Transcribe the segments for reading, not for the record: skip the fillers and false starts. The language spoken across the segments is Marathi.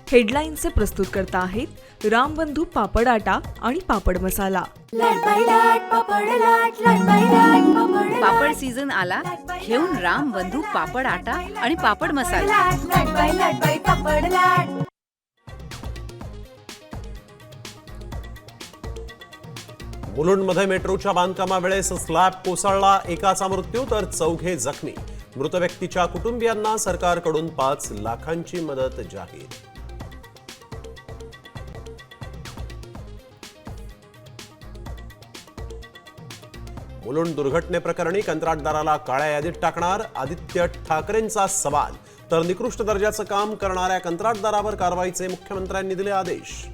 हेडलाईन्सचे प्रस्तुतकर्ता आहेत रामबंधू पापड आटा आणि पापड मसाला। पापड सीझन आला, घेऊन रामबंधू पापड आटा आणि पापड मसाला। मुलुंडमध्ये मेट्रोच्या बांधकामावेळेस स्लॅब कोसळला, एकाचा मृत्यू तर 4 जखमी। मृत व्यक्तीच्या कुटुंबियांना सरकारकडून 5 लाखांची मदत जाहीर। मुलुंड दुर्घटनेप्रकरणी कंत्राटदाराला काळ्या यादीत टाकणार, आदित्य ठाकरेंचा सवाल। तर निकृष्ट दर्जाचं काम करणाऱ्या कंत्राटदारावर कारवाईचे मुख्यमंत्र्यांनी दिले आदेश।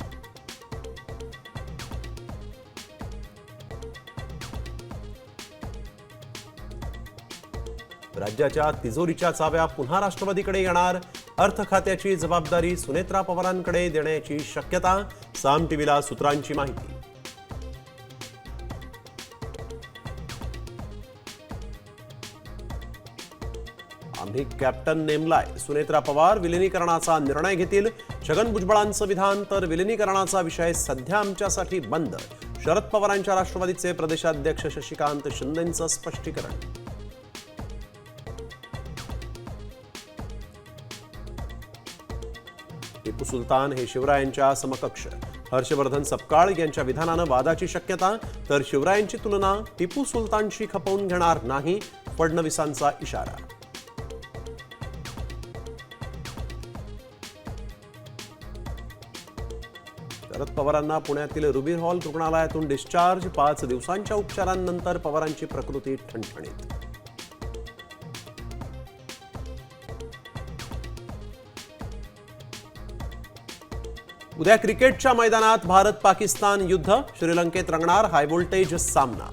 राज्याच्या तिजोरीच्या चाव्या पुन्हा राष्ट्रवादीकडे येणार, अर्थ खात्याची जबाबदारी सुनेत्रा पवारांकडे देण्याची शक्यता। साम टीव्हीला सूत्रांची माहिती। आम्ही कॅप्टन नेमलाय, सुनेत्रा पवार विलिनीकरणाचा निर्णय घेतील। छगन भुजबळांचं विधान, तर विलिनीकरणाचा विषय सध्या आमच्यासाठी बंद। शरद पवारांच्या राष्ट्रवादीचे प्रदेशाध्यक्ष शशिकांत शिंदेंचं स्पष्टीकरण। टिपू सुलतान हे शिवरायांच्या समकक्ष, हर्षवर्धन सपकाळ यांच्या विधानानं वादाची शक्यता। तर शिवरायांची तुलना टिपू सुलतानशी खपवून घेणार नाही, फडणवीसांचा इशारा। शरद पवारांना पुण्यातील रुबी हॉल रुग्णालयातून डिस्चार्ज, 5 दिवसांच्या उपचारांनंतर पवारांची प्रकृती ठणठणीत। उद्या क्रिकेटच्या मैदानात भारत पाकिस्तान युद्ध, श्रीलंकेत रंगणार हाय व्होल्टेज सामना।